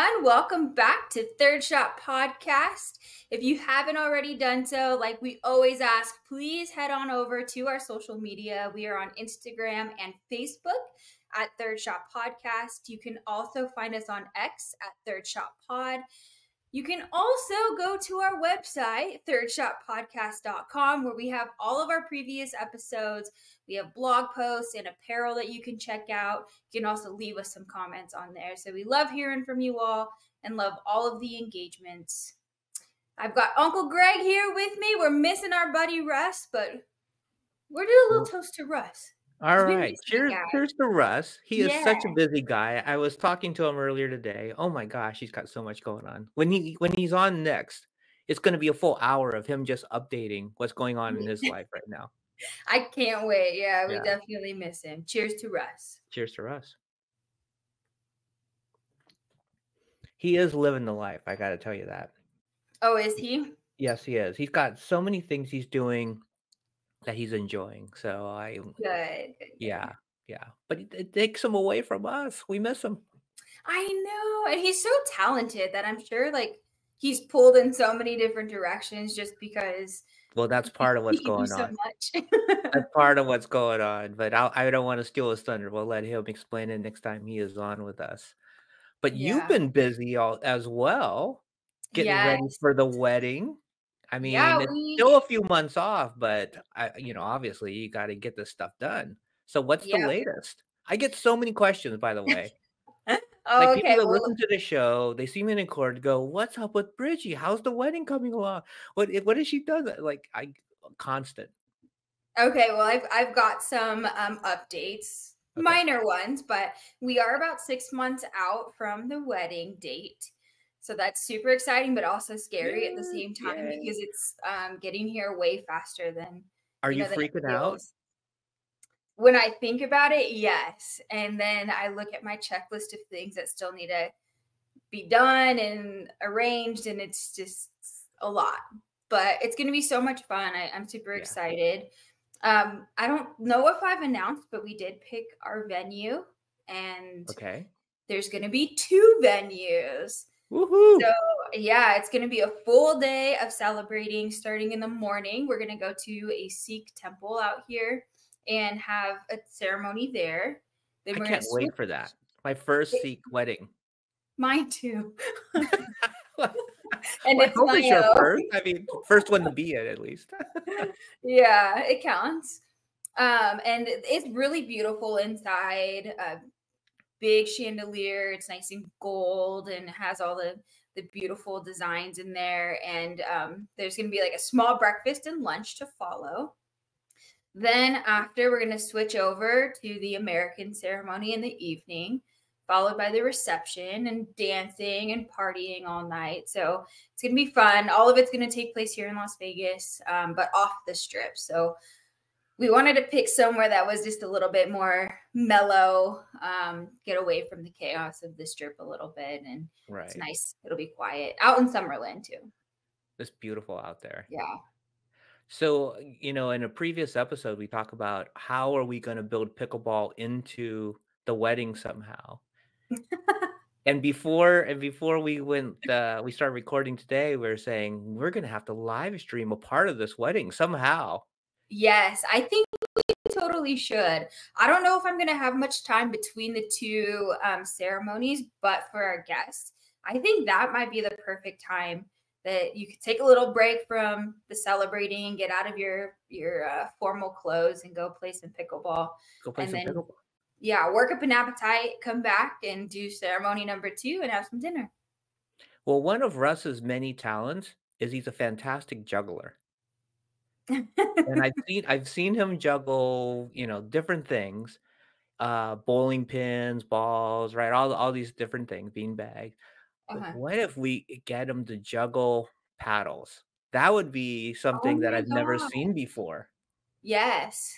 everyone. Welcome back to Third Shot Podcast. If you haven't already done so, like we always ask, please head on over to our social media. We are on Instagram and Facebook at Third Shot Podcast. You can also find us on X at Third Shot Pod. You can also go to our website, thirdshotpodcast.com, where we have all of our previous episodes. We have blog posts and apparel that you can check out. You can also leave us some comments on there. So we love hearing from you all and love all of the engagements. I've got Uncle Greg here with me. We're missing our buddy Russ, but we're doing a little toast to Russ. All right. Cheers to Russ. He is such a Yeah. busy guy. I was talking to him earlier today. Oh my gosh, he's got so much going on. When he's on next, it's going to be a full hour of him just updating what's going on in his life right now. I can't wait. Yeah, we definitely miss him. Cheers to Russ. Cheers to Russ. He is living the life. I got to tell you that. Oh, is he? Yes, he is. He's got so many things he's doing that he's enjoying. So Good. Yeah. But it takes him away from us. We miss him. I know. And he's so talented that I'm sure he's pulled in so many different directions just because. Well, that's part of what's going on. So much. That's part of what's going on. But I don't want to steal his thunder. We'll let him explain it next time he is on with us. But you've been busy as well, getting ready for the wedding. I mean, it's still a few months off, but obviously you got to get this stuff done. So what's the latest? I get so many questions, by the way. People that listen to the show, they see me in court, go, "What's up with Bridgie? How's the wedding coming along? What has she done?" Constant. Okay, well, I've got some updates, minor ones, but we are about 6 months out from the wedding date. So that's super exciting, but also scary at the same time because it's getting here way faster than. Are you freaking out? When I think about it, yes. And then I look at my checklist of things that still need to be done and arranged, and it's just a lot. But it's going to be so much fun. I'm super excited. I don't know if I've announced, but we did pick our venue, and there's going to be 2 venues. Woohoo! So it's going to be a full day of celebrating starting in the morning. We're going to go to a Sikh temple out here and have a ceremony there. Then I can't wait for that. My first Sikh wedding. Mine too. And it's your first. I mean, first one to be at least. Yeah, it counts. And it's really beautiful inside. Big chandelier. It's nice and gold and has all the beautiful designs in there. And there's going to be like a small breakfast and lunch to follow. Then after, we're going to switch over to the American ceremony in the evening, followed by the reception and dancing and partying all night. So it's going to be fun. All of it's going to take place here in Las Vegas, but off the strip. So we wanted to pick somewhere that was just a little bit more mellow, get away from the chaos of the strip a little bit. And it's nice. It'll be quiet out in Summerlin too. It's beautiful out there. Yeah. So, in a previous episode, we talk about how are we going to build pickleball into the wedding somehow. And before we started recording today, we were saying we're going to have to live stream a part of this wedding somehow. Yes, I think we totally should. I don't know if I'm going to have much time between the 2 ceremonies, but for our guests, I think that might be the perfect time that you could take a little break from the celebrating, get out of your formal clothes and go play some pickleball. Pickleball. Yeah, work up an appetite, come back and do ceremony number 2 and have some dinner. Well, one of Russ's many talents is he's a fantastic juggler. And I've seen him juggle, different things, bowling pins, balls, right? All these different things, beanbag. What if we get him to juggle paddles? That would be something that I've never seen before. Yes.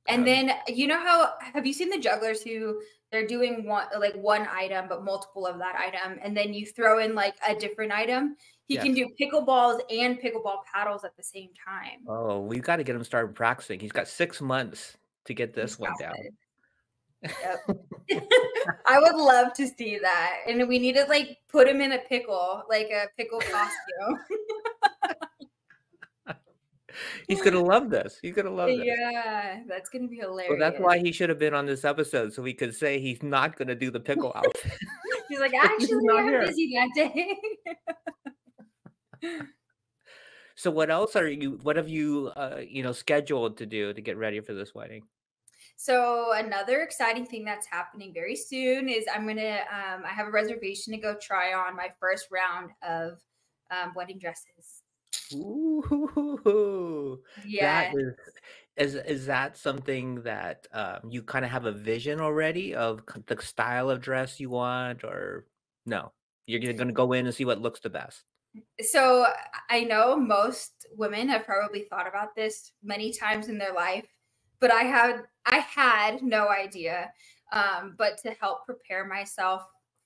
And then, have you seen the jugglers who they're doing one item, but multiple of that item, and then you throw in like a different item? He can do pickleballs and pickleball paddles at the same time. Oh, we've got to get him started practicing. He's got 6 months to get this one down. Yep. I would love to see that. And we need to like put him in a pickle, like a pickle costume. He's gonna love this. He's gonna love this. Yeah, that's gonna be Well, that's hilarious. why he should have been on this episode, so we could say he's not gonna do the pickle outfit. He's like, 'Cause he's actually, not I'm here. busy that day. So what have you, scheduled to do to get ready for this wedding? So another exciting thing that's happening very soon is I have a reservation to go try on my first round of wedding dresses. Ooh, that Yeah. is that something that, you kinda have a vision already of the style of dress you want, or no? You're gonna go in and see what looks the best? So I know most women have probably thought about this many times in their life, but I had no idea. But to help prepare myself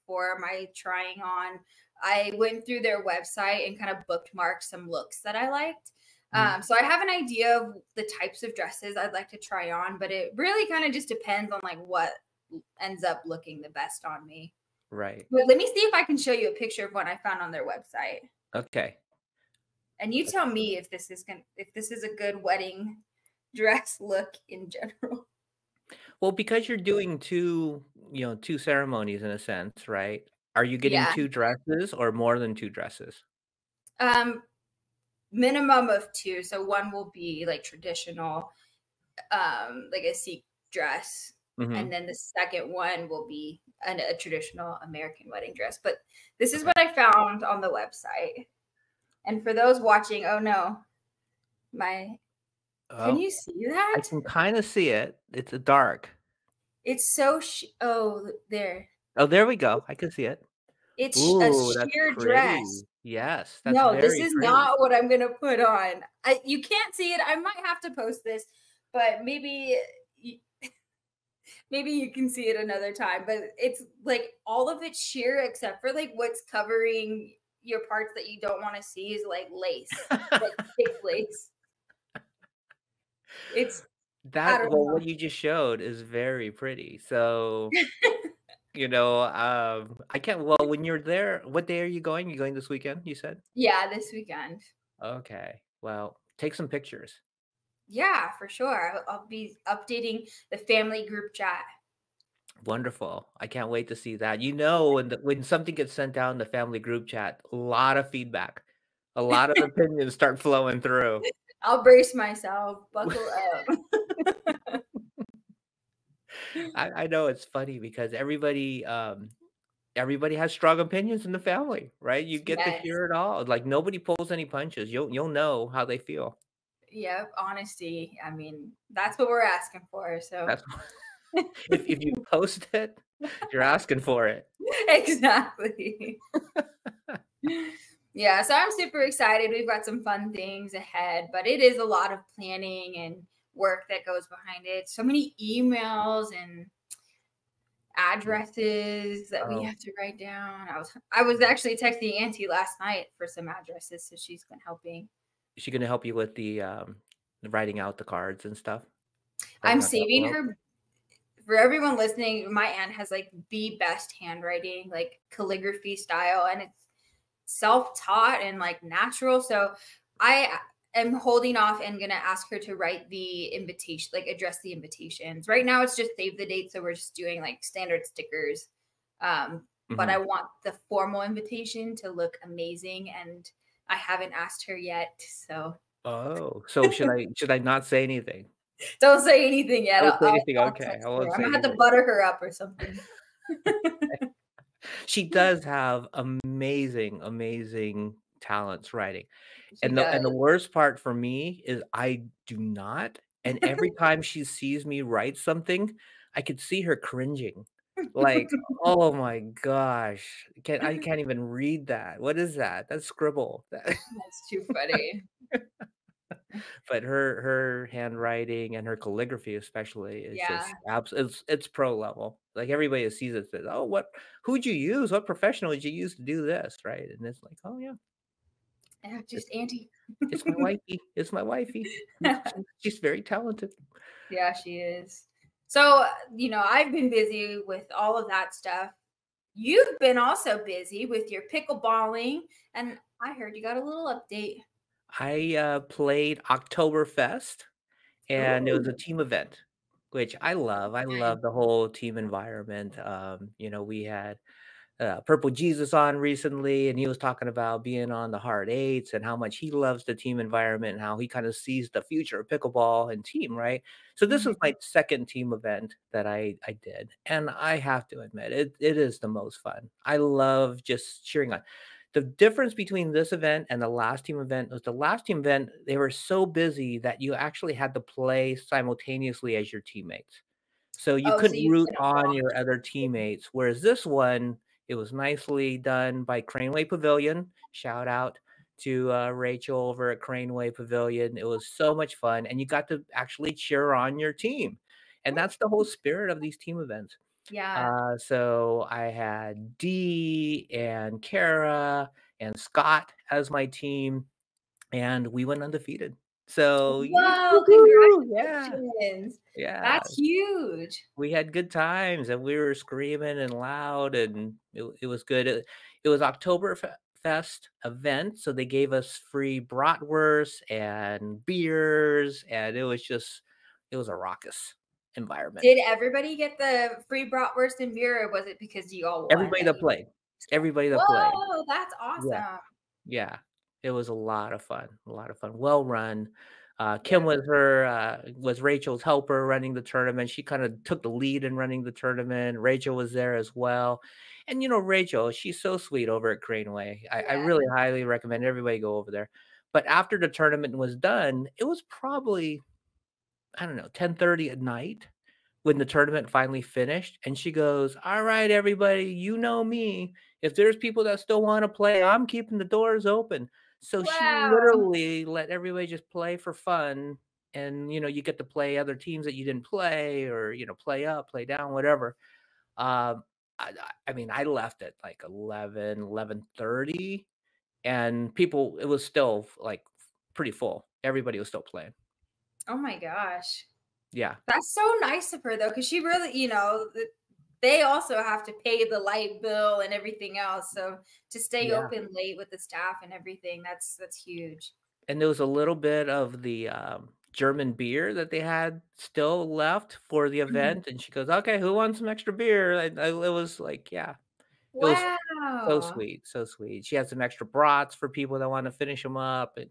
for my trying on, I went through their website and kind of bookmarked some looks that I liked. Mhm. So I have an idea of the types of dresses I'd like to try on, but it really kind of just depends on like what ends up looking the best on me. Right. But let me see if I can show you a picture of one I found on their website. Okay. And you tell me if this is a good wedding dress look in general. Well, because you're doing 2 ceremonies in a sense, right? Are you getting Yeah. 2 dresses or more than 2 dresses? Um, Minimum of two. So one will be like traditional, like a Sikh dress. And Mhm. then the second one will be a traditional American wedding dress. But this is Okay. what I found on the website. And for those watching, oh no, can Oh, you see I that? can kinda see it. It's, dark. It's so, oh, there. Oh, there we go. I can see it. It's a Ooh, that's sheer dress. pretty. Yes, that's No, this very is pretty. not what I'm gonna put on. You can't see it. I might have to post this, but y- maybe you can see it another time. But it's like all of it's sheer except for like what's covering your parts that you don't want to see is like lace, like thick lace. It's I don't Well, know. what you just showed is very pretty. So, I can't well, when you're there, what day are you going? You going this weekend, you said? Yeah, this weekend. Okay. Well, take some pictures. Yeah, for sure. I'll be updating the family group chat. Wonderful. I can't wait to see that. When something gets sent out in the family group chat, a lot of feedback, a lot of opinions start flowing through. I'll brace myself. Buckle up. I know it's funny because everybody has strong opinions in the family, right? You get to Yes. hear it all. Like nobody pulls any punches. You'll know how they feel. Yep, honesty. I mean, that's what we're asking for. So That's if you post it, you're asking for it. exactly. Yeah, so I'm super excited. We've got some fun things ahead, but it is a lot of planning and work that goes behind it. So many emails and Yeah. addresses that we Oh, have to write down. I was actually texting Auntie last night for some addresses, so she's been helping. is she gonna help you with the writing out the cards and stuff? I'm Writing out the saving envelope? her for everyone listening. My aunt has like the best handwriting, like calligraphy style, and it's self-taught and like natural. So I am holding off and gonna ask her to write the invitation, like address the invitations. Right now it's just save the date, so we're just doing like standard stickers. But I Mhm. want the formal invitation to look amazing, and I haven't asked her yet. So Oh, so should I not say anything? don't say anything yet. Don't say anything, I'll okay, I text her. won't I'm say gonna have to anything. butter her up or something. She does have amazing, amazing talents writing, She and the does. worst part for me is I do not, and every time she sees me write something, I could see her cringing, like, "Oh my gosh, I can't even read that. What is that? That's scribble." That's too funny. But her handwriting and her calligraphy especially is Yeah. just it's pro level. Like, everybody that sees it says, "Oh, who'd you use? What professional did you use to do this?" Right? And it's like, "Oh, yeah, Yeah, it's just Auntie. it's my wifey. It's my wifey. She's very talented." Yeah, she is. So, I've been busy with all of that stuff. You've been also busy with your pickleballing, and I heard you got a little update. I played Oktoberfest, and it was a Ooh, team event, which I love. I fun. love the whole team environment. We had Purple Jesus on recently, and he was talking about being on the hard eights and how much he loves the team environment and how he kind of sees the future of pickleball and team, right? So this was Mhm. my second team event that I did, and I have to admit it is the most fun. I love just cheering on. The difference between this event and the last team event was the last team event, they were so busy that you actually had to play simultaneously as your teammates. So you Oh, so couldn't you root couldn't on your other watch. teammates, whereas this one, it was nicely done by Craneway Pavilion. Shout out to Rachel over at Craneway Pavilion. It was so much fun, and you got to actually cheer on your team. And that's the whole spirit of these team events. Yeah. So I had Dee and Kara and Scott as my team, and we went undefeated. So Whoa, woohoo, yeah, congratulations. yeah. That's huge. We had good times, and we were screaming and loud, and it was good. It was Oktoberfest event, so they gave us free bratwurst and beers, and it was a raucous environment. Did everybody get the free bratwurst and beer, or was it because you all won Everybody that that you played. just got Everybody that played. Whoa, that's Yeah. awesome. Yeah, it was a lot of fun, a lot of fun. Well run. Kim Yeah. was Rachel's helper running the tournament. She kind of took the lead in running the tournament. Rachel was there as well. And Rachel, she's so sweet over at Craneway. I Yeah. really highly recommend everybody go over there. But after the tournament was done, it was probably, I don't know, 10:30 at night when the tournament finally finished, and she goes, "All right, everybody, you know me. If there's people that still want to play, I'm keeping the doors open." So she Wow. literally let everybody just play for fun. And you get to play other teams that you didn't play, or play up, play down, whatever. Um, I mean, I left at like 11:30, and people, it was still like pretty full. Everybody was still playing. Oh my gosh. Yeah. That's so nice of her though, because she really, they also have to pay the light bill and everything else. So to stay Yeah. open late with the staff and everything, that's huge. And there was a little bit of the, German beer that they had still left for the Mhm. event, and she goes, "Okay, who wants some extra beer?" It was like, yeah, it was so Wow. sweet, so sweet. She had some extra brats for people that wanna finish them up, and,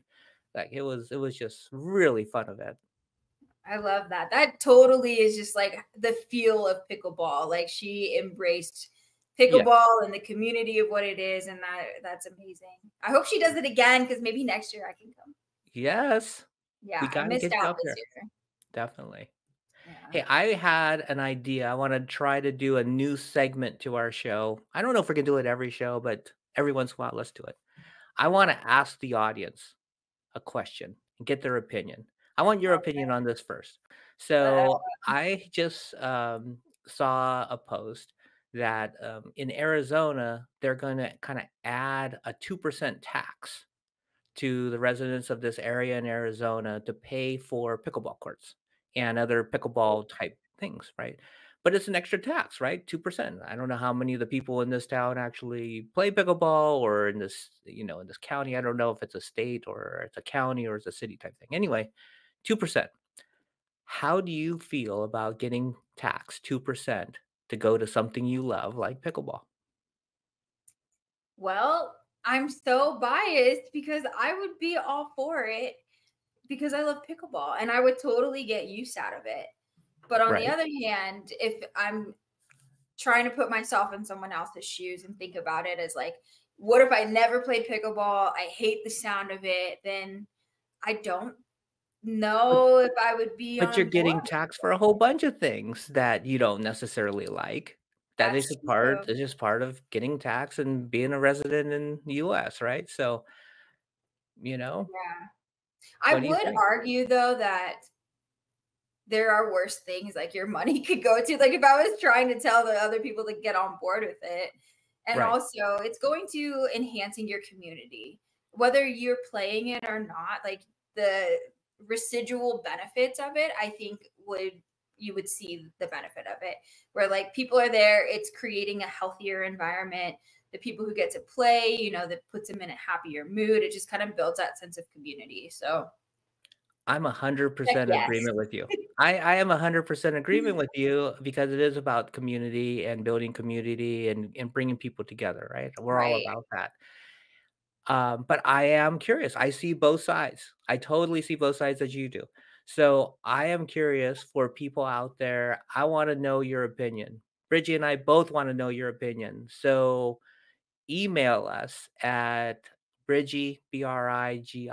like, it was just really fun event. I love that. That totally is just like the feel of pickleball. Like she embraced Yeah. pickleball and the community of what it is, and that's amazing. I hope she does it again because maybe next year I can come. Yes. We Yeah, I gotta missed get you out up this there. year. Definitely. Yeah. Hey, I had an idea. I wanna try to do a new segment to our show. I don't know if we can do it every show, but every once in a while, let's do it. I wanna ask the audience a question and get their opinion. I want your Okay. opinion on this first. Uh, So I just saw a post that in Arizona, they're going to kind of add a 2% tax to the residents of this area in Arizona to pay for pickleball courts and other pickleball type things, right? But it's an extra tax, right? 2%. I don't know how many of the people in this town actually play pickleball, or in this, in this county. I don't know if it's a state or it's a county or it's a city type thing. Anyway, 2%. How do you feel about getting taxed 2% to go to something you love like pickleball? well, I'm so biased because I would be all for it because I love pickleball and I would totally get use out of it. But on the Right. other hand, if I'm trying to put myself in someone else's shoes and think about it as like, what if I never played pickleball? I hate the sound of it. Then I don't know if I would be But you're on board. getting taxed for a whole bunch of things that you don't necessarily like. That is That's a true. part that's just part of getting taxed and being a resident in the US, right? So, you know, Yeah. I what do you would think? argue though that there are worse things like your money could go to. Like if I was trying to tell the other people to get on board with it. And Right. also it's going to enhancing your community, whether you're playing it or not, like the residual benefits of it, I think would you would see the benefit of it, where like people are there, it's creating a healthier environment. The people who get to play, you know, that puts them in a happier mood. It just kind of builds that sense of community. So I'm heck 100% yes. agreement with you. I am 100% agreement with you because it is about community and building community and bringing people together, right? We're all Right. about that. But I am curious. I see both sides. I totally see both sides as you do. So I am curious for people out there. I want to know your opinion. Bridgie and I both want to know your opinion. So email us at Bridgie, Brigie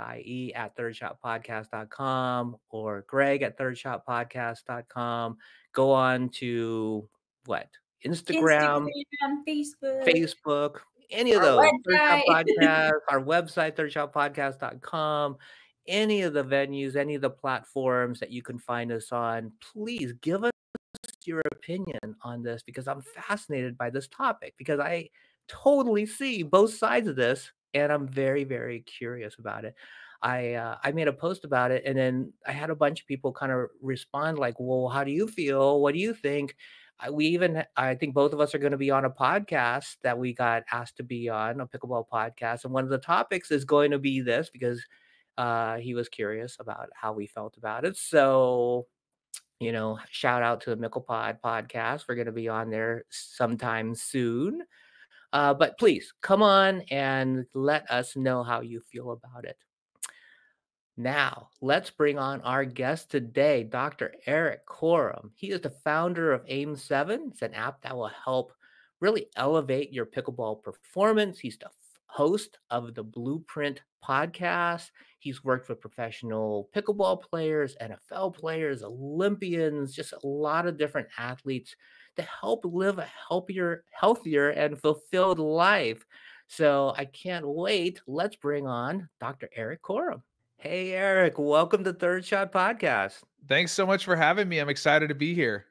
at thirdshotpodcast.com or Greg at thirdshotpodcast.com. Go on to what? Instagram, Instagram, Facebook, Facebook, any of our those. Third Shot website. Podcast, our website, thirdshotpodcast.com, any of the venues, any of the platforms that you can find us on. Please give us your opinion on this because I'm fascinated by this topic because I totally see both sides of this and I'm very, very curious about it. I made a post about it and then I had a bunch of people kind of respond like, well, how do you feel? What do you think? I think both of us are going to be on a podcast that we got asked to be on, a pickleball podcast. And one of the topics is going to be this because he was curious about how we felt about it. So, you know, shout out to the MicklePod podcast. We're going to be on there sometime soon. But please come on and let us know how you feel about it. Now, let's bring on our guest today, Dr. Erik Korem. He is the founder of AIM7. It's an app that will help really elevate your pickleball performance. He's the host of the Blueprint podcast. He's worked with professional pickleball players, NFL players, Olympians, just a lot of different athletes to help live a healthier, and fulfilled life. So I can't wait. Let's bring on Dr. Erik Korem. Hey, Erik, welcome to Third Shot Podcast. Thanks so much for having me. I'm excited to be here.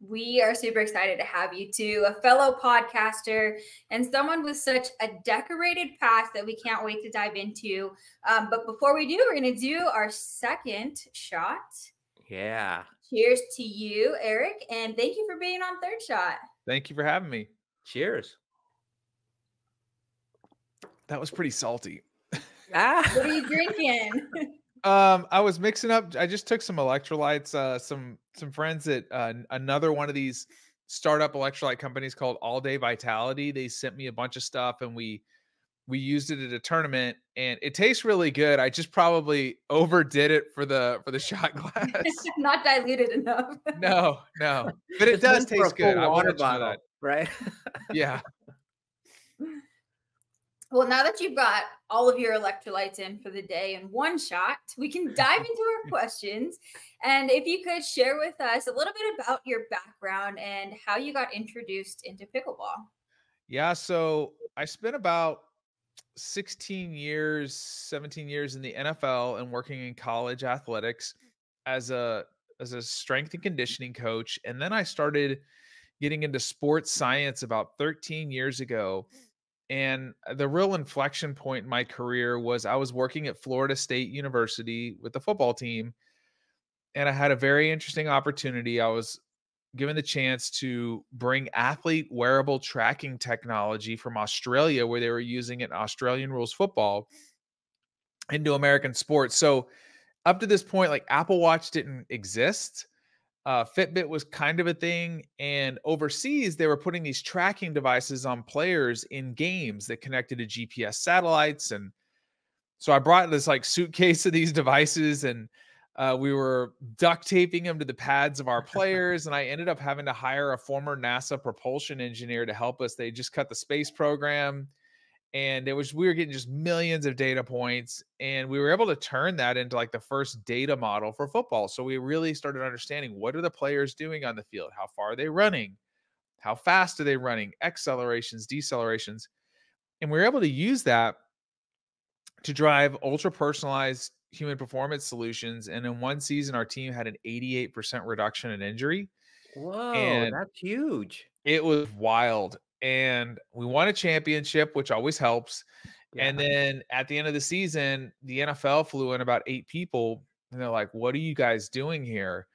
We are super excited to have you too, a fellow podcaster and someone with such a decorated past that we can't wait to dive into. But before we do, we're going to do our second shot. Yeah. Cheers to you, Erik, and thank you for being on Third Shot. Thank you for having me. Cheers. That was pretty salty. What are you drinking? I was mixing up. I just took some electrolytes. Some friends at another one of these startup electrolyte companies called All Day Vitality. They sent me a bunch of stuff, and we used it at a tournament, and it tastes really good. I just probably overdid it for the shot glass. Not diluted enough. No, but it does taste good. I want to bottle that, right? Yeah. Well, now that you've got all of your electrolytes in for the day in one shot, we can dive into our questions. And if you could share with us a little bit about your background and how you got introduced into pickleball. Yeah, so I spent about 17 years in the NFL and working in college athletics as a strength and conditioning coach. And then I started getting into sports science about 13 years ago. And the real inflection point in my career was I was working at Florida State University with the football team. And I had a very interesting opportunity. I was given the chance to bring athlete wearable tracking technology from Australia, where they were using it in Australian rules football, into American sports. So up to this point, like Apple Watch didn't exist. Fitbit was kind of a thing. And overseas, they were putting these tracking devices on players in games that connected to GPS satellites. And so I brought this like suitcase of these devices, and we were duct taping them to the pads of our players. And I ended up having to hire a former NASA propulsion engineer to help us. They just cut the space program. And we were getting just millions of data points, and we were able to turn that into like the first data model for football. So we really started understanding, what are the players doing on the field? How far are they running? How fast are they running? Accelerations, decelerations. And we were able to use that to drive ultra personalized human performance solutions. And in one season, our team had an 88% reduction in injury. Whoa, And that's huge. it was wild. And we won a championship, which always helps. Yeah. And then at the end of the season, the NFL flew in about 8 people, and they're like, "What are you guys doing here?"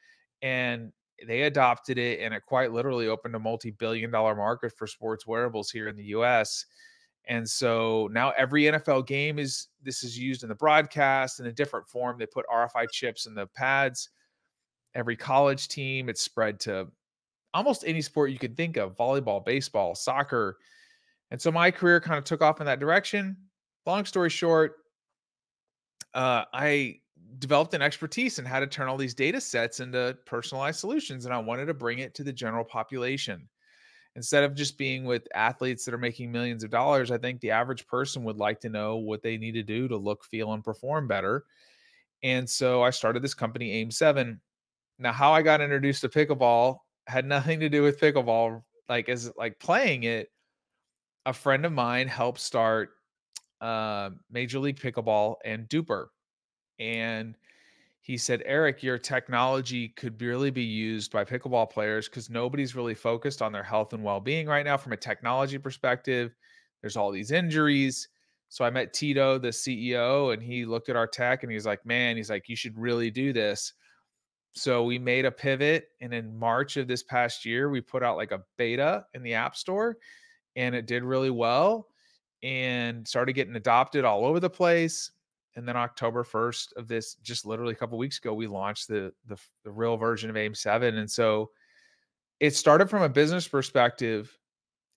And they adopted it, and it quite literally opened a multi-billion-dollar market for sports wearables here in the US. And so now every NFL game is used in the broadcast in a different form. They put RFID chips in the pads. Every college team, it's spread to almost any sport you could think of: volleyball, baseball, soccer. And so my career kind of took off in that direction. Long story short, I developed an expertise in how to turn all these data sets into personalized solutions, and I wanted to bring it to the general population. Instead of just being with athletes that are making millions of dollars, I think the average person would like to know what they need to do to look, feel, and perform better. And so I started this company, AIM7. Now, how I got introduced to pickleball had nothing to do with pickleball. Like, as like playing it, a friend of mine helped start Major League Pickleball and Duper. And he said, Erik, your technology could really be used by pickleball players because nobody's really focused on their health and well-being right now from a technology perspective. There's all these injuries. So I met Tito, the CEO, and he looked at our tech and he's like, man, he's like, you should really do this. So we made a pivot. And in March of this past year, we put out like a beta in the App Store, and it did really well and started getting adopted all over the place. And then October 1st of this, just literally a couple of weeks ago, we launched the real version of AIM7. And so it started from a business perspective.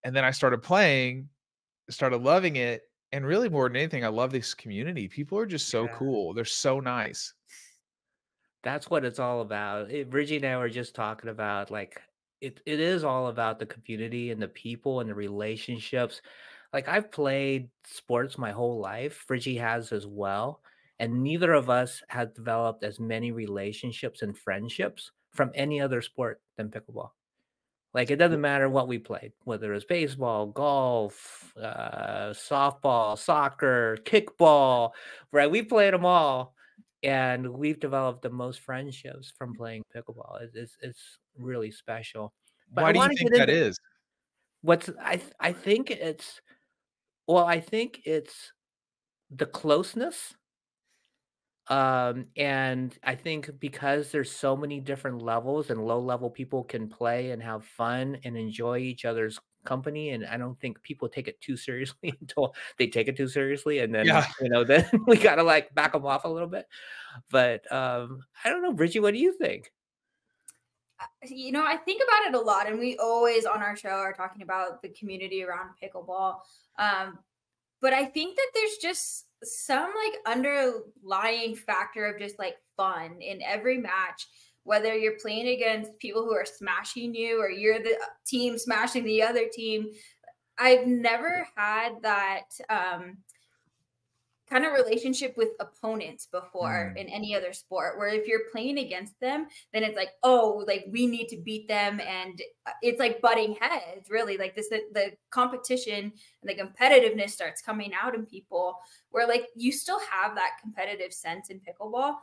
And then I started playing, started loving it. And really, more than anything, I love this community. People are just so cool. They're so nice. That's what it's all about. Bridgie and I were just talking about, like, it is all about the community and the people and the relationships. Like, I've played sports my whole life. Bridgie has as well. And neither of us has developed as many relationships and friendships from any other sport than pickleball. Like, it doesn't matter what we played, whether it's baseball, golf, softball, soccer, kickball, right? We played them all. And we've developed the most friendships from playing pickleball. It's really special. But I Why do you want to think get that into is? what's I think it's I think it's the closeness. And I think because there's so many different levels and low level people can play and have fun and enjoy each other's company. And I don't think people take it too seriously until they take it too seriously. And then, Yeah. then we got to like back them off a little bit. But I don't know, Bridgie, what do you think? I think about it a lot, and we always on our show are talking about the community around pickleball. But I think that there's just some like underlying factor of just like fun in every match, whether you're playing against people who are smashing you or you're the team smashing the other team. I've never had that kind of relationship with opponents before in any other sport, where if you're playing against them, then it's like, oh, like we need to beat them. And it's like butting heads, really. Like the competition and the competitiveness starts coming out in people, where like you still have that competitive sense in pickleball,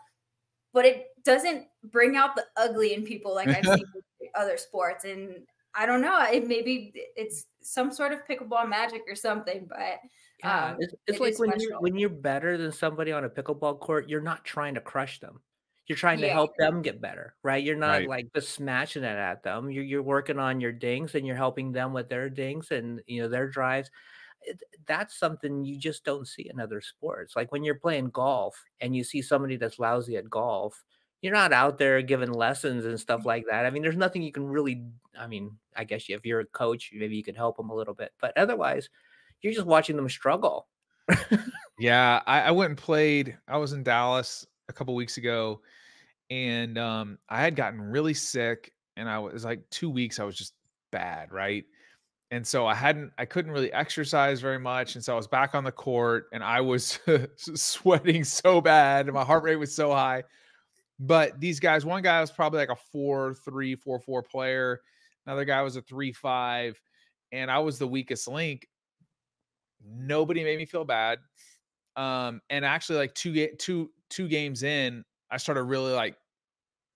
but it doesn't bring out the ugly in people like I've seen with other sports. And I don't know, maybe it's some sort of pickleball magic or something, but yeah, it's like when you're better than somebody on a pickleball court, you're not trying to crush them. You're trying to help them get better, right? You're not like just smashing it at them. You're working on your dings and you're helping them with their dings and their drives. That's something you just don't see in other sports. Like when you're playing golf and you see somebody that's lousy at golf, you're not out there giving lessons and stuff like that. I mean, there's nothing you can really, I guess if you're a coach, maybe you could help them a little bit, but otherwise you're just watching them struggle. Yeah, I went and played. I was in Dallas a couple weeks ago, and I had gotten really sick, and it was like 2 weeks I was just bad, right? And so I couldn't really exercise very much, and so I was back on the court, and I was sweating so bad, and my heart rate was so high. But these guys, one guy was probably like a 4-3, 4-4 player. Another guy was a 3-5, and I was the weakest link. Nobody made me feel bad. And actually like two games in, I started really like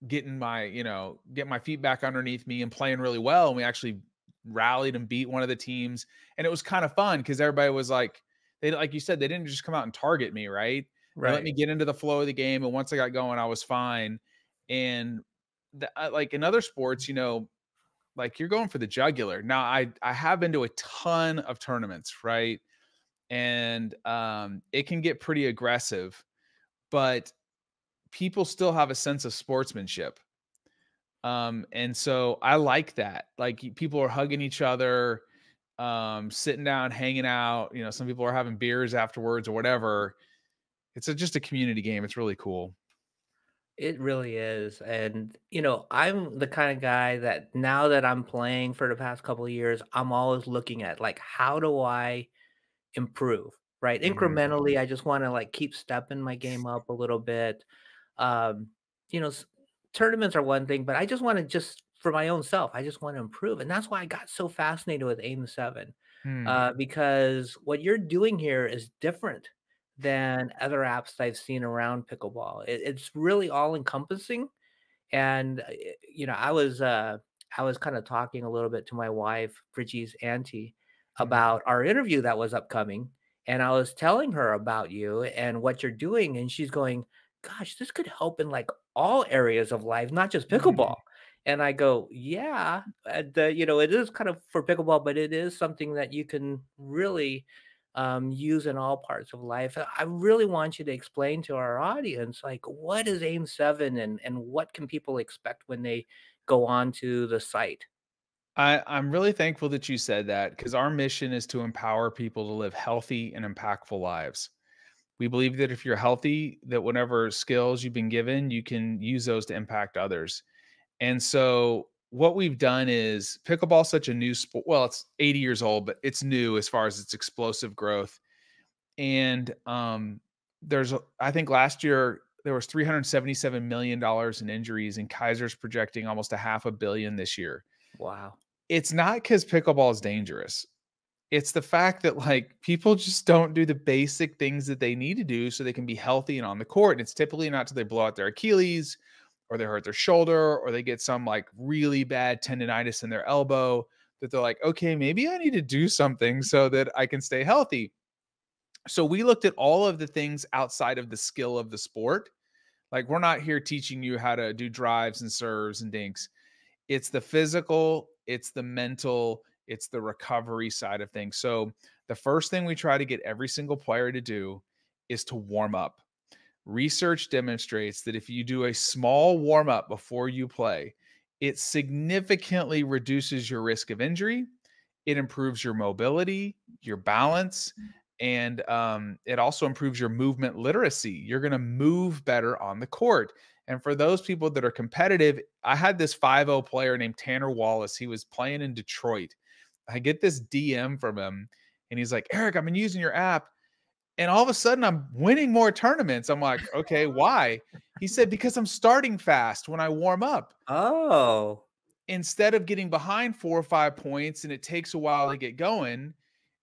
getting my feet back underneath me and playing really well. And we actually rallied and beat one of the teams. And it was kind of fun because everybody was like, like you said, they didn't just come out and target me, right? They let me get into the flow of the game. And once I got going, I was fine. And like in other sports, like you're going for the jugular. Now, I have been to a ton of tournaments, right? And it can get pretty aggressive, but people still have a sense of sportsmanship. And so I like that. Like people are hugging each other, sitting down, hanging out. Some people are having beers afterwards or whatever. It's just a community game. It's really cool. It really is. And, I'm the kind of guy that now that I'm playing for the past couple of years, I'm always looking at like, how do I improve, right? Incrementally, I just want to like keep stepping my game up a little bit. Um, you know, s- Tournaments are one thing, but I just want to just for my own self, I just want to improve. And that's why I got so fascinated with AIM7, because what you're doing here is different than other apps that I've seen around pickleball. It's really all encompassing. And I was kind of talking a little bit to my wife, Bridgie's auntie, about our interview that was upcoming. And I was telling her about you and what you're doing. And she's going, gosh, this could help in like all areas of life, not just pickleball. And I go, yeah, it is kind of for pickleball, but it is something that you can really use in all parts of life. I really want you to explain to our audience, like, what is AIM7 and what can people expect when they go on to the site? I'm really thankful that you said that because our mission is to empower people to live healthy and impactful lives. We believe that if you're healthy, that whatever skills you've been given, you can use those to impact others. And so what we've done is pickleball is such a new sport. Well, it's 80 years old, but it's new as far as its explosive growth. And I think last year there was $377 million in injuries, and Kaiser's projecting almost a half a billion this year. Wow. It's not because pickleball is dangerous. It's the fact that like people just don't do the basic things that they need to do so they can be healthy and on the court. And it's typically not till they blow out their Achilles or they hurt their shoulder or they get some like really bad tendonitis in their elbow that they're like, okay, maybe I need to do something so that I can stay healthy. So we looked at all of the things outside of the skill of the sport. Like we're not here teaching you how to do drives and serves and dinks. It's the physical, it's the mental, it's the recovery side of things. So the first thing we try to get every single player to do is to warm up. Research demonstrates that if you do a small warm up before you play, it significantly reduces your risk of injury. It improves your mobility, your balance, and it also improves your movement literacy. You're going to move better on the court. And for those people that are competitive, I had this 5-0 player named Tanner Wallace. He was playing in Detroit. I get this DM from him, and he's like, Erik, I've been using your app. And all of a sudden, I'm winning more tournaments. I'm like, okay, why? He said, because I'm starting fast when I warm up. Oh, Instead of getting behind 4 or 5 points and it takes a while to get going,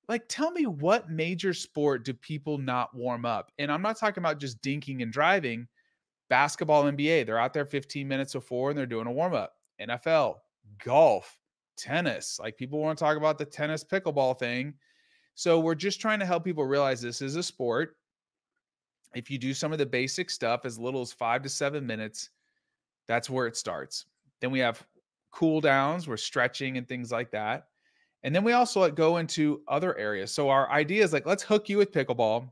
like, tell me what major sport do people not warm up? And I'm not talking about just dinking and driving. Basketball, NBA, they're out there 15 minutes before and they're doing a warm up. NFL, golf, tennis. Like people want to talk about the tennis pickleball thing. So we're just trying to help people realize this is a sport. If you do some of the basic stuff as little as 5 to 7 minutes, that's where it starts. Then we have cool downs, we're stretching and things like that. And then we also go into other areas. So our idea is like, let's hook you with pickleball.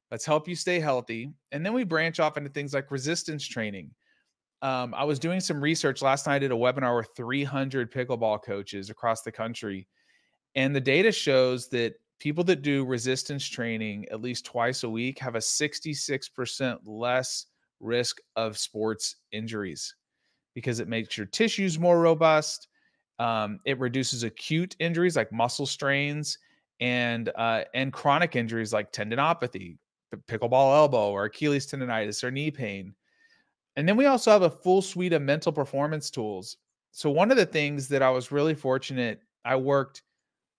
Let's help you stay healthy. And then we branch off into things like resistance training. I was doing some research last night. I did a webinar with 300 pickleball coaches across the country. And the data shows that people that do resistance training at least twice a week have a 66% less risk of sports injuries because it makes your tissues more robust. It reduces acute injuries like muscle strains and chronic injuries like tendinopathy, pickleball elbow, or Achilles tendonitis, or knee pain. And then we also have a full suite of mental performance tools. So one of the things that I was really fortunate, I worked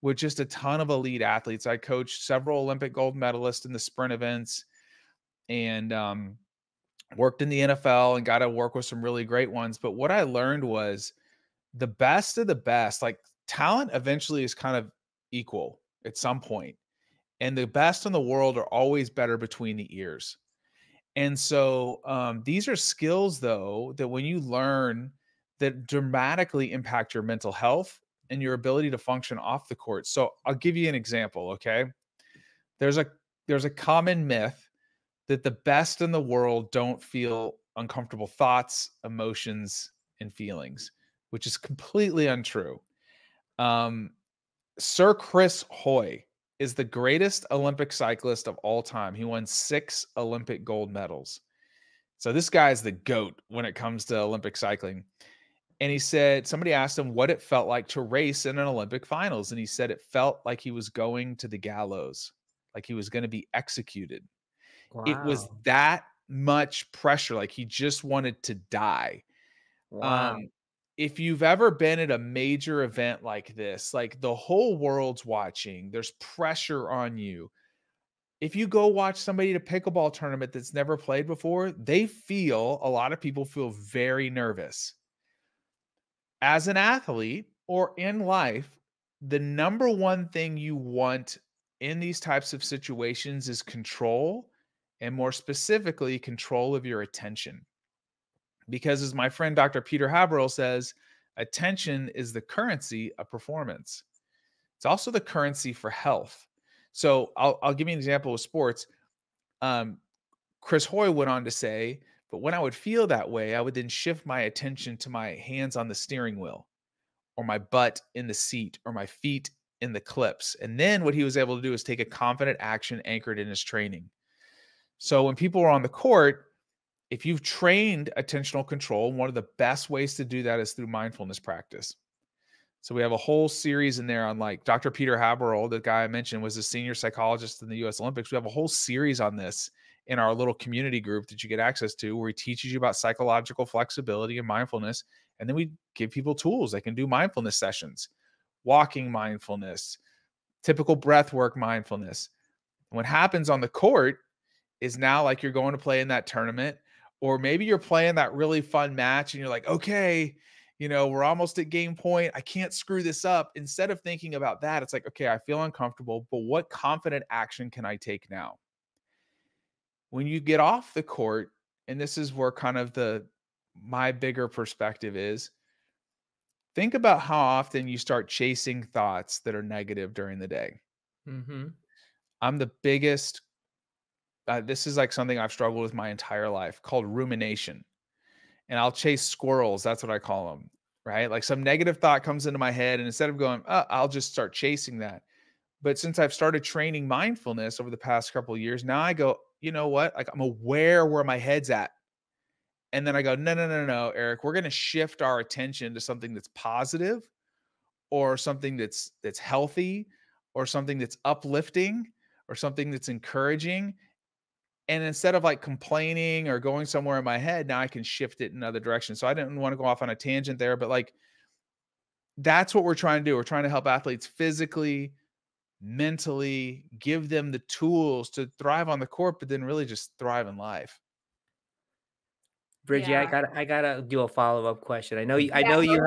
with just a ton of elite athletes. I coached several Olympic gold medalists in the sprint events and worked in the NFL and got to work with some really great ones. But what I learned was the best of the best, like talent eventually is kind of equal at some point. And the best in the world are always better between the ears. And so these are skills, though, that when you learn that dramatically impact your mental health and your ability to function off the court. So I'll give you an example, okay? There's a common myth that the best in the world don't feel uncomfortable thoughts, emotions, and feelings, which is completely untrue. Sir Chris Hoy is the greatest Olympic cyclist of all time. He won 6 Olympic gold medals. So this guy is the GOAT when it comes to Olympic cycling. And he said, somebody asked him what it felt like to race in an Olympic finals. And he said it felt like he was going to the gallows, like he was going to be executed. Wow. It was that much pressure. Like he just wanted to die. Wow. If you've ever been at a major event like this, like the whole world's watching, there's pressure on you. If you go watch somebody at a pickleball tournament that's never played before, a lot of people feel very nervous. As an athlete or in life, the number one thing you want in these types of situations is control, and more specifically, control of your attention. Because as my friend Dr. Peter Haberl says, attention is the currency of performance. It's also the currency for health. So I'll give you an example with sports. Chris Hoy went on to say, but when I would feel that way, I would then shift my attention to my hands on the steering wheel, or my butt in the seat, or my feet in the clips. And then what he was able to do is take a confident action anchored in his training. So when people are on the court, if you've trained attentional control, one of the best ways to do that is through mindfulness practice. So we have a whole series in there on, like, Dr. Peter Haberl, the guy I mentioned, was a senior psychologist in the US Olympics. We have a whole series on this in our little community group that you get access to, where he teaches you about psychological flexibility and mindfulness. And then we give people tools. They can do mindfulness sessions, walking mindfulness, typical breath work mindfulness. And what happens on the court is now, like, you're going to play in that tournament, or maybe you're playing that really fun match and you're like, okay, we're almost at game point. I can't screw this up. Instead of thinking about that, it's like, okay, I feel uncomfortable, but what confident action can I take now? When you get off the court, and this is where kind of my bigger perspective is, think about how often you start chasing thoughts that are negative during the day. Mm-hmm. I'm the biggest, this is like something I've struggled with my entire life, called rumination. And I'll chase squirrels. That's what I call them, right? Like some negative thought comes into my head, and instead of going, I'll just start chasing that. But since I've started training mindfulness over the past couple of years, now I go, you know what? Like, I'm aware where my head's at. And then I go, no, Eric, we're going to shift our attention to something that's positive, or something that's healthy, or something that's uplifting, or something that's encouraging. And instead of like complaining or going somewhere in my head, now I can shift it in another direction. So I didn't want to go off on a tangent there, but like, that's what we're trying to do. We're trying to help athletes physically, mentally, give them the tools to thrive on the court, but then really just thrive in life. Bridgie, Yeah. I gotta do a follow-up question. I know you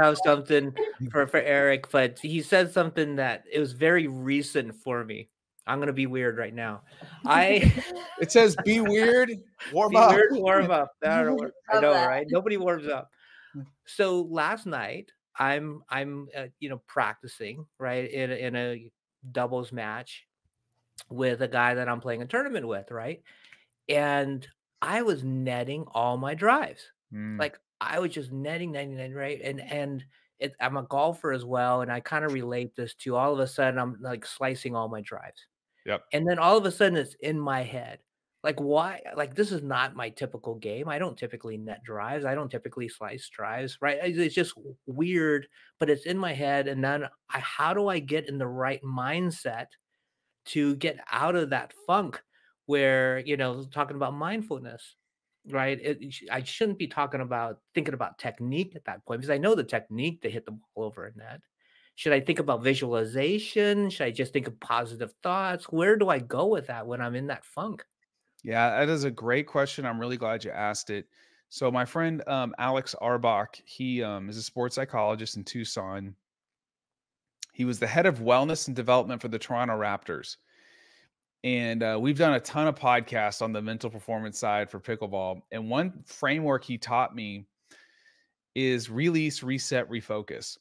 have something for Erik, but he said something that it was very recent for me. I'm gonna be weird right now. It says be weird, warm be up. Weird, warm up. I know, that. right? Nobody warms up. So last night, I'm practicing, right, in a doubles match with a guy that I'm playing a tournament with, right? And I was netting all my drives. Like, I was just netting, right? And I'm a golfer as well, and I kind of relate this to, all of a sudden I'm like slicing all my drives. Yep. And then all of a sudden it's in my head. Like, why? Like, this is not my typical game. I don't typically net drives. I don't typically slice drives, right? It's just weird, but it's in my head. And then how do I get in the right mindset to get out of that funk where, talking about mindfulness, right? I shouldn't be thinking about technique at that point, because I know the technique to hit the ball over a net. Should I think about visualization? Should I just think of positive thoughts? Where do I go with that when I'm in that funk? Yeah, that is a great question. I'm really glad you asked it. So my friend Alex Arbach, he is a sports psychologist in Tucson. He was the head of wellness and development for the Toronto Raptors. And we've done a ton of podcasts on the mental performance side for pickleball. And one framework he taught me is release, reset, refocus.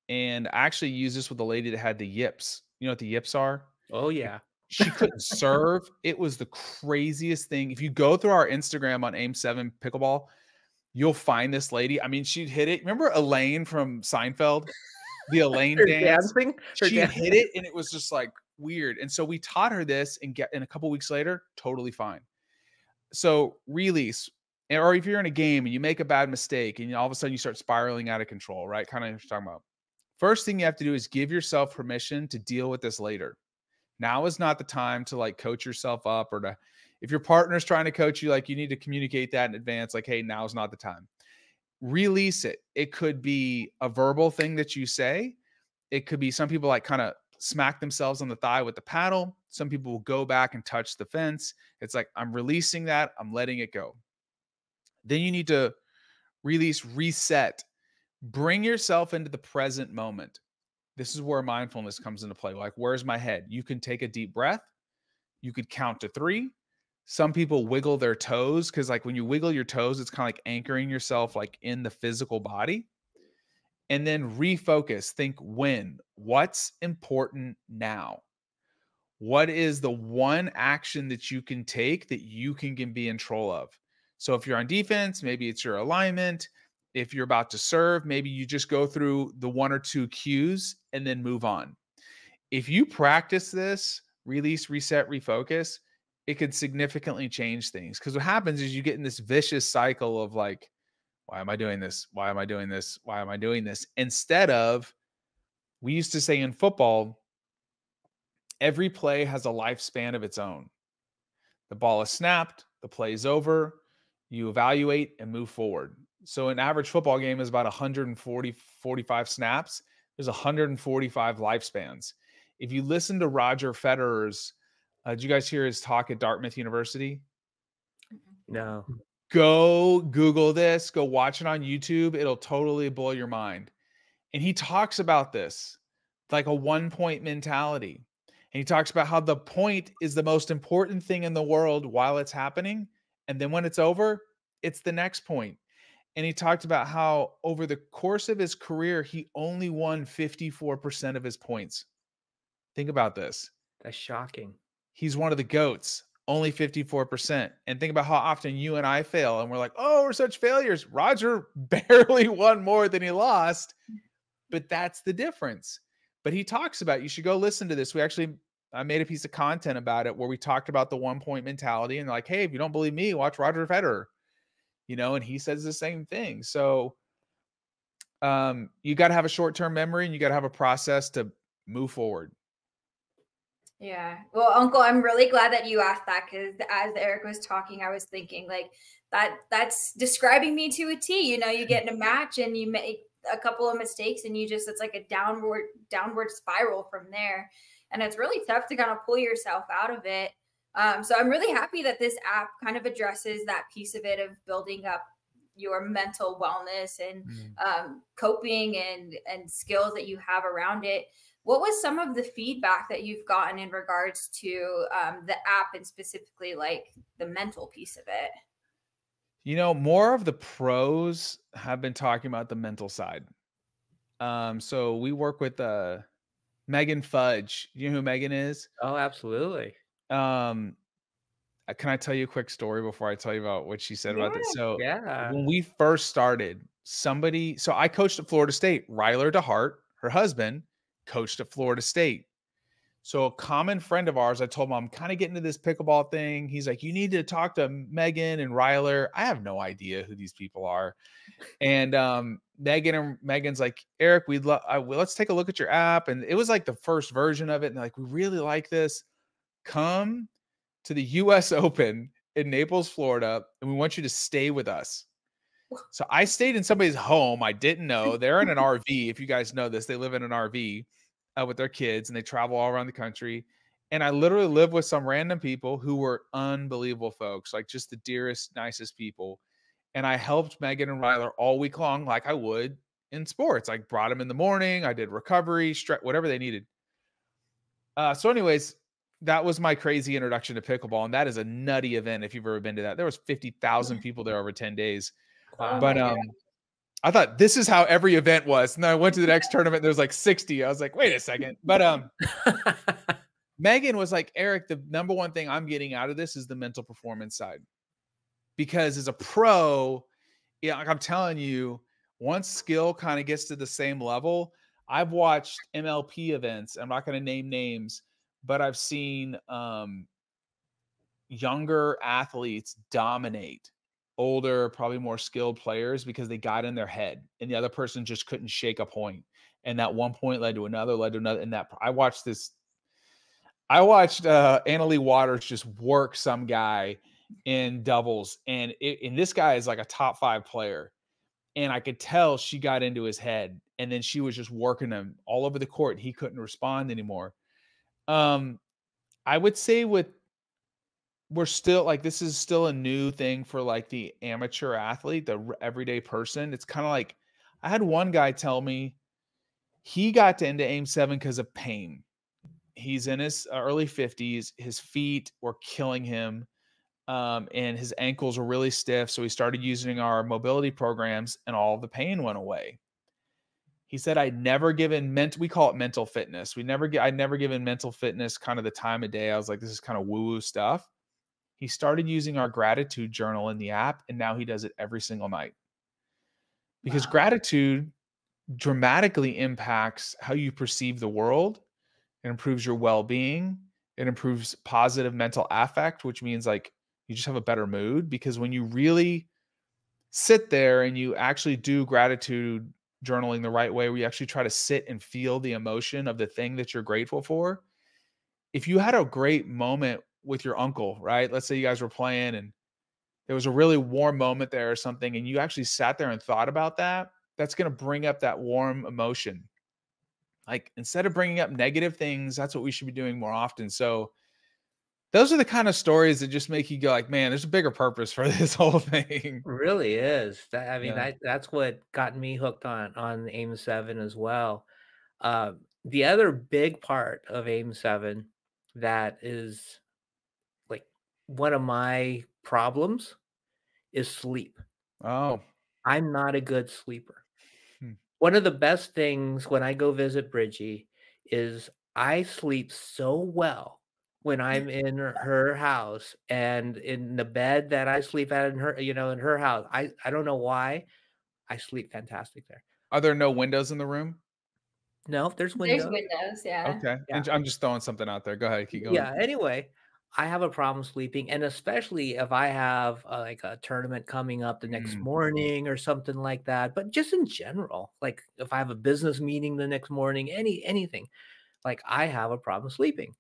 And I actually used this with a lady that had the yips. You know what the yips are? Oh, yeah. She couldn't serve. It was the craziest thing. If you go through our Instagram on AIM7 pickleball, you'll find this lady. I mean, she'd hit it. Remember Elaine from Seinfeld? The Elaine dance? She'd hit it, and it was just like weird. And so we taught her this, and a couple weeks later, totally fine. So release. Or if you're in a game and you make a bad mistake and all of a sudden you start spiraling out of control, right? Kind of what you're talking about. First thing you have to do is give yourself permission to deal with this later. Now is not the time to like coach yourself up, or to, if your partner's trying to coach you, like you need to communicate that in advance. Like, hey, now is not the time. Release it. It could be a verbal thing that you say. It could be, some people like kind of smack themselves on the thigh with the paddle. Some people will go back and touch the fence. It's like, I'm releasing that. I'm letting it go. Then you need to release, reset. Bring yourself into the present moment. This is where mindfulness comes into play. Like, where's my head? You can take a deep breath. You could count to 3. Some people wiggle their toes, because like when you wiggle your toes, it's kind of like anchoring yourself like in the physical body. And then refocus. Think when. What's important now? What is the one action that you can take that you can be in control of? So if you're on defense, maybe it's your alignment. If you're about to serve, maybe you just go through the 1 or 2 cues and then move on. If you practice this, release, reset, refocus, it could significantly change things. Because what happens is you get in this vicious cycle of like, why am I doing this? Why am I doing this? Why am I doing this? Instead of, we used to say in football, every play has a lifespan of its own. The ball is snapped, the play is over, you evaluate and move forward. So an average football game is about 45 snaps. There's 145 lifespans. If you listen to Roger Federer's, did you guys hear his talk at Dartmouth University? No. Go Google this. Go watch it on YouTube. It'll totally blow your mind. And he talks about this, like a 1-point mentality. And he talks about how the point is the most important thing in the world while it's happening. And then when it's over, it's the next point. And he talked about how over the course of his career, he only won 54% of his points. Think about this. That's shocking. He's one of the GOATs, only 54%. And think about how often you and I fail. And we're like, oh, we're such failures. Roger barely won more than he lost. But that's the difference. But he talks about, you should go listen to this. I made a piece of content about it where we talked about the 1-point mentality, and like, hey, if you don't believe me, watch Roger Federer, and he says the same thing. So you got to have a short-term memory, and you got to have a process to move forward. Yeah. Well, Uncle, I'm really glad that you asked that, because as Erik was talking, I was thinking like that's describing me to a T. You get in a match and you make a couple of mistakes and it's like a downward spiral from there. And it's really tough to kind of pull yourself out of it. So I'm really happy that this app kind of addresses that piece of it, of building up your mental wellness and coping and skills that you have around it. What was some of the feedback that you've gotten in regards to the app, and specifically like the mental piece of it? More of the pros have been talking about the mental side. So we work with Megan Fudge. You know who Megan is? Oh, absolutely. Can I tell you a quick story before I tell you about what she said about this? So yeah, when we first started, so I coached at Florida State. Ryler DeHart, her husband, coached at Florida State. So a common friend of ours, I told him, I'm kind of getting into this pickleball thing. He's like, you need to talk to Megan and Ryler. I have no idea who these people are. And Megan's like, Erik, let's take a look at your app. And it was like the first version of it. And like, we really like this. Come to the US Open in Naples, Florida, and we want you to stay with us. So I stayed in somebody's home. I didn't know. They're in an RV. If you guys know this, they live in an RV with their kids, and they travel all around the country. And I literally lived with some random people who were unbelievable folks, like just the dearest, nicest people. And I helped Megan and Ryler all week long, like I would in sports. I brought them in the morning. I did recovery, whatever they needed. So anyways, that was my crazy introduction to pickleball. And that is a nutty event if you've ever been to that. There was 50,000 people there over 10 days. Wow. But I thought this is how every event was. And then I went to the next tournament, there's like 60. I was like, wait a second. But Megan was like, Erik, the number one thing I'm getting out of this is the mental performance side. Because as a pro, yeah, like I'm telling you, once skill kind of gets to the same level, I've watched MLP events. I'm not going to name names, but I've seen younger athletes dominate older, probably more skilled players because they got in their head and the other person just couldn't shake a point. And that one point led to another. And that I watched Annalie Waters just work some guy in doubles. And this guy is like a top 5 player. And I could tell she got into his head. And then she was just working him all over the court. He couldn't respond anymore. I would say we're still like, this is still a new thing for like the amateur athlete, the everyday person. It's kind of like, I had one guy tell me he got into AIM7 because of pain. He's in his early 50s. His feet were killing him. And his ankles were really stiff. So he started using our mobility programs and all the pain went away. He said, I'd never given we call it mental fitness. I'd never given mental fitness kind of the time of day. I was like, this is kind of woo-woo stuff. He started using our gratitude journal in the app, and now he does it every single night. Because gratitude dramatically impacts how you perceive the world. It improves your well-being. It improves positive mental affect, which means like you just have a better mood. Because when you really sit there and you actually do gratitude journaling the right way, where you actually try to sit and feel the emotion of the thing that you're grateful for. If you had a great moment with your uncle, right? Let's say you guys were playing and there was a really warm moment there or something, and you actually sat there and thought about that, that's going to bring up that warm emotion. Like instead of bringing up negative things, that's what we should be doing more often. So those are the kind of stories that just make you go like, man, there's a bigger purpose for this whole thing. Really is. That's what got me hooked on AIM7 as well. The other big part of AIM7 that is like one of my problems is sleep. Oh. I'm not a good sleeper. One of the best things when I go visit Bridgie is I sleep so well when I'm in her house and in the bed that I sleep at in her house. I don't know why. I sleep fantastic there. Are there no windows in the room? No, there's windows. There's windows, yeah. Okay. Yeah. I'm just throwing something out there. Go ahead, keep going. Yeah, anyway, I have a problem sleeping, and especially if I have like a tournament coming up the next morning or something like that. But just in general, like if I have a business meeting the next morning, anything, like I have a problem sleeping.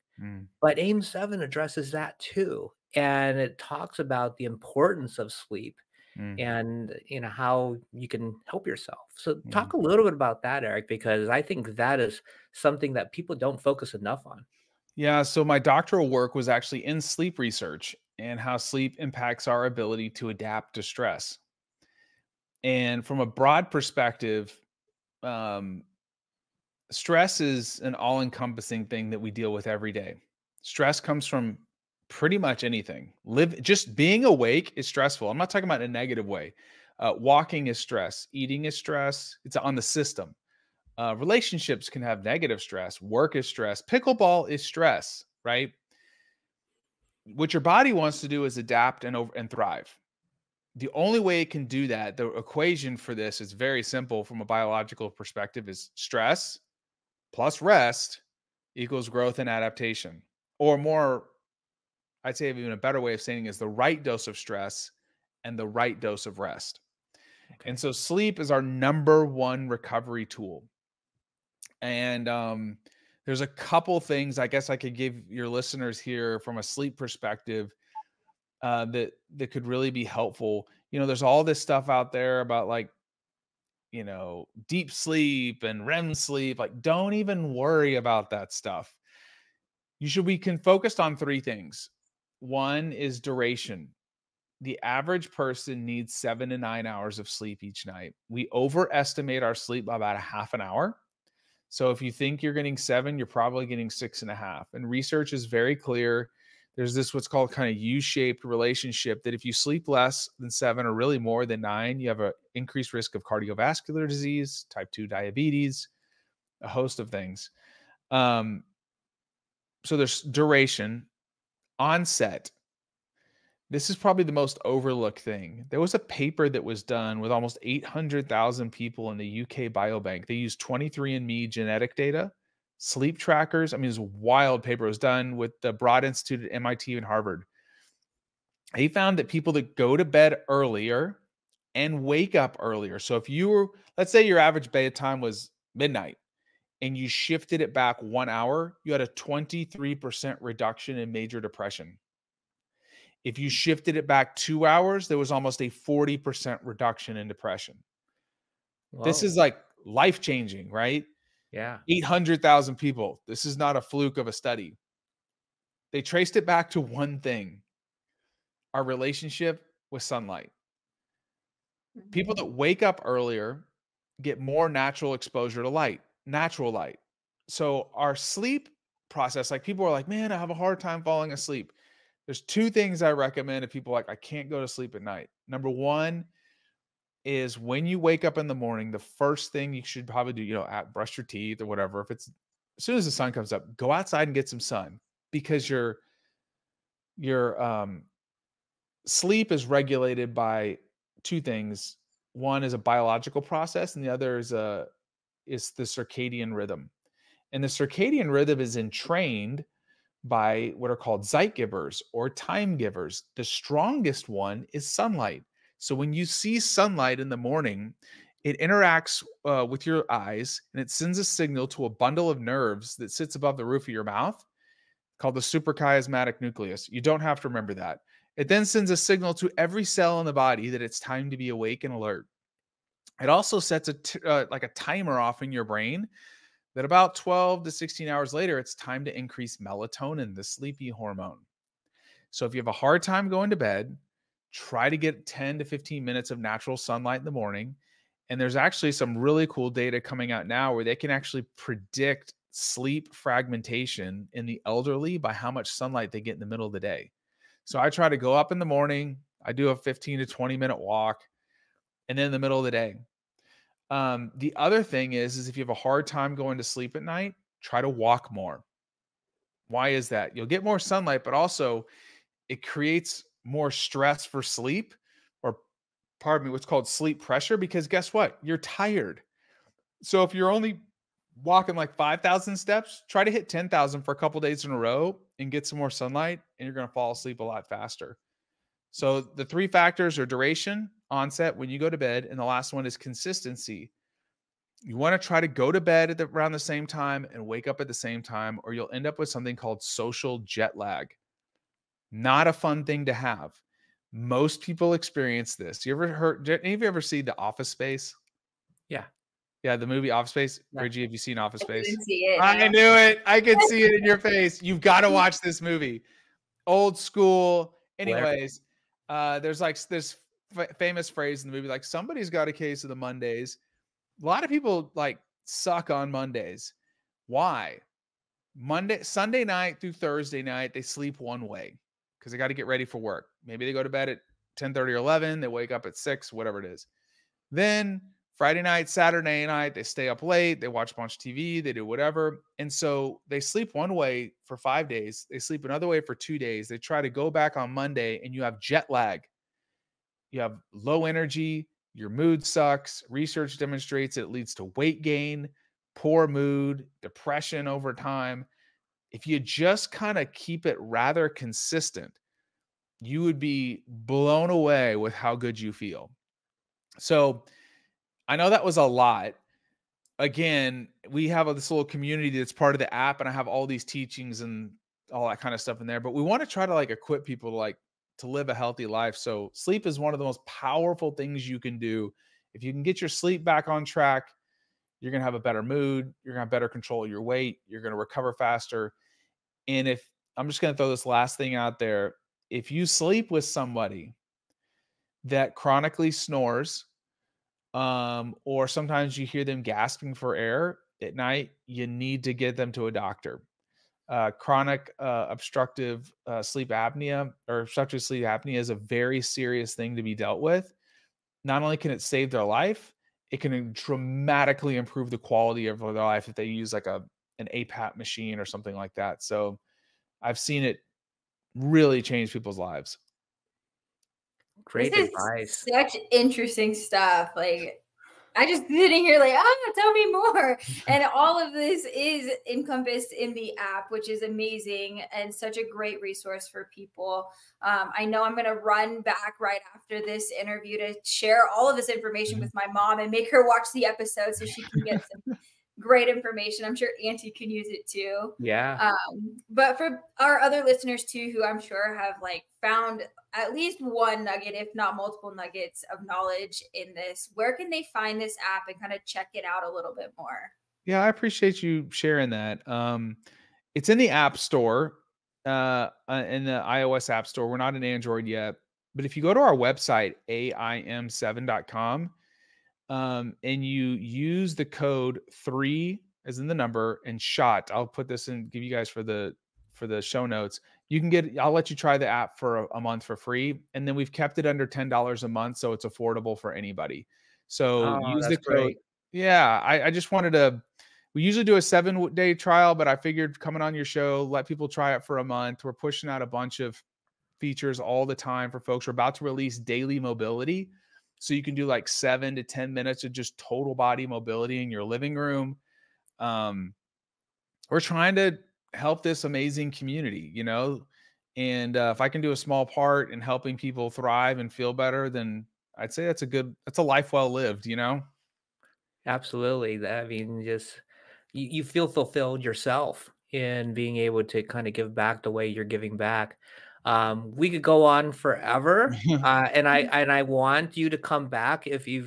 But AIM7 addresses that too, and it talks about the importance of sleep and how you can help yourself. So talk a little bit about that, Erik, because I think that is something that people don't focus enough on. Yeah, so my doctoral work was actually in sleep research and how sleep impacts our ability to adapt to stress. And from a broad perspective, stress is an all-encompassing thing that we deal with every day. Stress comes from pretty much anything. Just being awake is stressful. I'm not talking about in a negative way. Walking is stress. Eating is stress. It's on the system. Relationships can have negative stress. Work is stress. Pickleball is stress, right? What your body wants to do is adapt and thrive. The only way it can do that, the equation for this is very simple from a biological perspective, is stress plus rest equals growth and adaptation. Or more, I'd say even a better way of saying is the right dose of stress and the right dose of rest. Okay. And so sleep is our number one recovery tool. And there's a couple things I guess I could give your listeners here from a sleep perspective that could really be helpful. There's all this stuff out there about like, deep sleep and REM sleep. Like, don't even worry about that stuff. We can focus on 3 things. One is duration. The average person needs 7 to 9 hours of sleep each night. We overestimate our sleep by about a half an hour. So if you think you're getting 7, you're probably getting 6.5. And research is very clear there's this what's called kind of U-shaped relationship that if you sleep less than 7 or really more than 9, you have an increased risk of cardiovascular disease, type 2 diabetes, a host of things. So there's duration, onset. This is probably the most overlooked thing. There was a paper that was done with almost 800,000 people in the UK Biobank. They used 23andMe genetic data, sleep trackers. I mean, it's a wild paper. It was done with the Broad Institute at MIT and Harvard. They found that people that go to bed earlier and wake up earlier. So if you were, let's say your average bedtime was midnight and you shifted it back 1 hour, you had a 23% reduction in major depression. If you shifted it back 2 hours, there was almost a 40% reduction in depression. Whoa. This is like life-changing, right? Yeah. 800,000 people. This is not a fluke of a study. They traced it back to one thing: our relationship with sunlight. People that wake up earlier get more natural exposure to light, natural light. So our sleep process, like people are like, man, I have a hard time falling asleep. There's 2 things I recommend if people are like, I can't go to sleep at night. Number 1 is when you wake up in the morning, the first thing you should probably do, brush your teeth or whatever. If it's as soon as the sun comes up, go outside and get some sun, because your sleep is regulated by 2 things. One is a biological process, and the other is the circadian rhythm. And the circadian rhythm is entrained by what are called zeitgebers or time givers. The strongest one is sunlight. So when you see sunlight in the morning, it interacts with your eyes and it sends a signal to a bundle of nerves that sits above the roof of your mouth called the suprachiasmatic nucleus. You don't have to remember that. It then sends a signal to every cell in the body that it's time to be awake and alert. It also sets like a timer off in your brain that about 12 to 16 hours later, it's time to increase melatonin, the sleepy hormone. So if you have a hard time going to bed, try to get 10 to 15 minutes of natural sunlight in the morning. And there's actually some really cool data coming out now where they can actually predict sleep fragmentation in the elderly by how much sunlight they get in the middle of the day. So I try to go up in the morning, I do a 15 to 20 minute walk, and then in the middle of the day. The other thing is if you have a hard time going to sleep at night, try to walk more. Why is that? You'll get more sunlight, but also it creates more stress for sleep, or what's called sleep pressure, because guess what? You're tired. So if you're only walking like 5,000 steps, try to hit 10,000 for a couple days in a row and get some more sunlight, and you're going to fall asleep a lot faster. So the 3 factors are duration, onset, when you go to bed, and the last one is consistency. You want to try to go to bed around the same time and wake up at the same time, or you'll end up with something called social jet lag. Not a fun thing to have. Most people experience this. Did any of you ever see The Office Space? Yeah. Yeah, the movie Office Space. Yeah. Reggie, have you seen Office Space? I didn't see it. I knew it. I could see it in your face. You've got to watch this movie. Old school. Anyways, there's like this famous phrase in the movie, like, somebody's got a case of the Mondays. A lot of people like suck on Mondays. Why? Sunday night through Thursday night, they sleep one way because they got to get ready for work. Maybe they go to bed at 10:30 or 11. They wake up at 6, whatever it is. Then Friday night, Saturday night, they stay up late. They watch a bunch of TV. They do whatever. And so they sleep one way for 5 days. They sleep another way for 2 days. They try to go back on Monday, and you have jet lag. You have low energy. Your mood sucks. Research demonstrates it leads to weight gain, poor mood, depression over time. If you just kind of keep it rather consistent, you would be blown away with how good you feel. So I know that was a lot. Again, we have this little community that's part of the app, and I have all these teachings and all that kind of stuff in there, but we want to try to like equip people to live a healthy life. So sleep is one of the most powerful things you can do. If you can get your sleep back on track, you're going to have a better mood. You're going to have better control of your weight. You're going to recover faster. And if I'm just going to throw this last thing out there, if you sleep with somebody that chronically snores, or sometimes you hear them gasping for air at night, you need to get them to a doctor. chronic obstructive sleep apnea or obstructive sleep apnea is a very serious thing to be dealt with. Not only can it save their life, it can dramatically improve the quality of their life if they use like an APAP machine or something like that. So I've seen it really change people's lives. Great advice. Such interesting stuff. Like, I just sitting here like, tell me more. And all of this is encompassed in the app, which is amazing and such a great resource for people. I know I'm going to run back right after this interview to share all of this information with my mom and make her watch the episode so she can get some great information. I'm sure Auntie can use it too. Yeah. But for our other listeners too, who I'm sure have like found at least one nugget, if not multiple nuggets of knowledge in this, where can they find this app and kind of check it out a little bit more? Yeah, I appreciate you sharing that. It's in the App Store, in the iOS App Store. We're not in Android yet, but if you go to our website, AIM7.com, and you use the code 3 as in the number and SHOT, I'll put this in, give you guys for the show notes. You can get, I'll let you try the app for a month for free. And then we've kept it under $10 a month, so it's affordable for anybody. So use the code. Great. Yeah, I just wanted to, we usually do a 7-day trial, but I figured coming on your show, let people try it for a month. We're pushing out a bunch of features all the time for folks. We're about to release daily mobility. So you can do like 7 to 10 minutes of just total body mobility in your living room. We're trying to help this amazing community, you know, and if I can do a small part in helping people thrive and feel better, then I'd say that's a life well lived, you know? Absolutely. I mean, just you feel fulfilled yourself in being able to kind of give back the way you're giving back. We could go on forever, and I want you to come back if you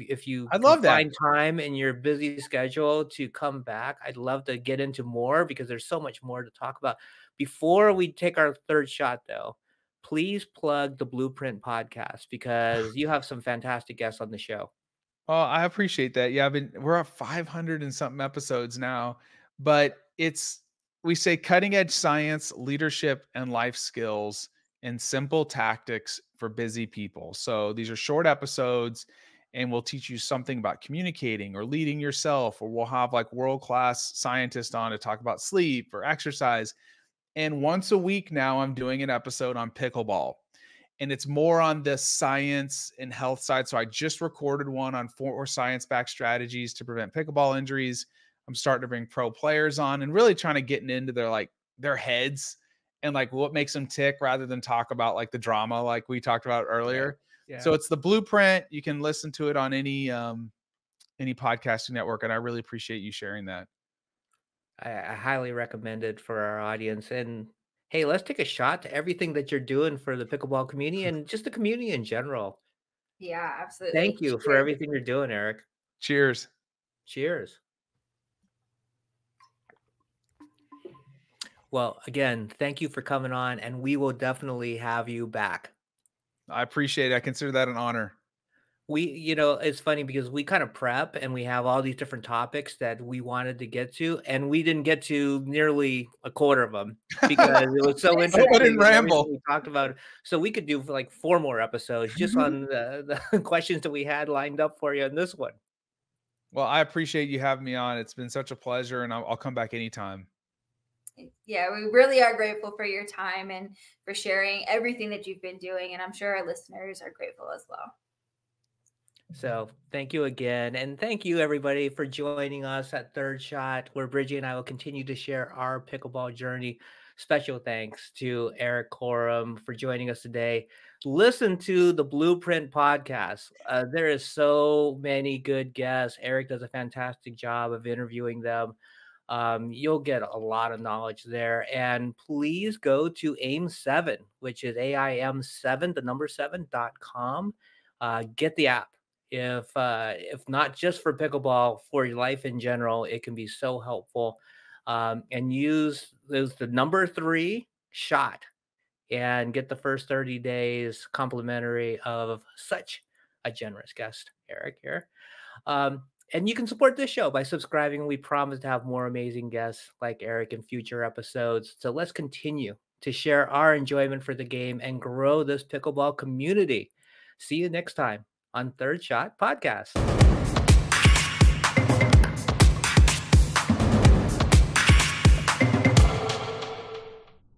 I'd can love that. find time in your busy schedule to come back. I'd love to get into more because there's so much more to talk about. Before we take our third shot, though, please plug the Blueprint podcast because you have some fantastic guests on the show. Oh, I appreciate that. Yeah, we're at 500 and something episodes now, but we say cutting edge science, leadership, and life skills and simple tactics for busy people. So these are short episodes and we'll teach you something about communicating or leading yourself, or we'll have like world-class scientists on to talk about sleep or exercise. And once a week now, I'm doing an episode on pickleball. And it's more on the science and health side. So I just recorded one on 4 science-backed strategies to prevent pickleball injuries. I'm starting to bring pro players on and really trying to get into their heads and like what makes them tick rather than talk about like the drama like we talked about earlier. Yeah. So it's the Blueprint. You can listen to it on any podcasting network, and I really appreciate you sharing that. I highly recommend it for our audience. And hey, let's take a shot to everything that you're doing for the pickleball community and just the community in general. Yeah, absolutely. Thank you for everything you're doing, Erik. Cheers. Cheers. Well, again, thank you for coming on, and we will definitely have you back. I appreciate it. I consider that an honor. It's funny because we kind of prep and we have all these different topics that we wanted to get to, and we didn't get to nearly a quarter of them because it was so interesting. I didn't ramble. We talked about, so we could do like 4 more episodes just on the questions that we had lined up for you in this one. Well, I appreciate you having me on. It's been such a pleasure, and I'll come back anytime. Yeah, we really are grateful for your time and for sharing everything that you've been doing. And I'm sure our listeners are grateful as well. So thank you again. And thank you everybody for joining us at Third Shot, where Bridgie and I will continue to share our pickleball journey. Special thanks to Erik Korem for joining us today. Listen to the Blueprint podcast. There is so many good guests. Erik does a fantastic job of interviewing them. You'll get a lot of knowledge there. And please go to AIM7, which is AIM7, the number 7.com. Get the app. If not just for pickleball, for your life in general, it can be so helpful. And use the number 3 shot and get the first 30 days complimentary of such a generous guest, Erik here. And you can support this show by subscribing. We promise to have more amazing guests like Erik in future episodes. So let's continue to share our enjoyment for the game and grow this pickleball community. See you next time on Third Shot Podcast.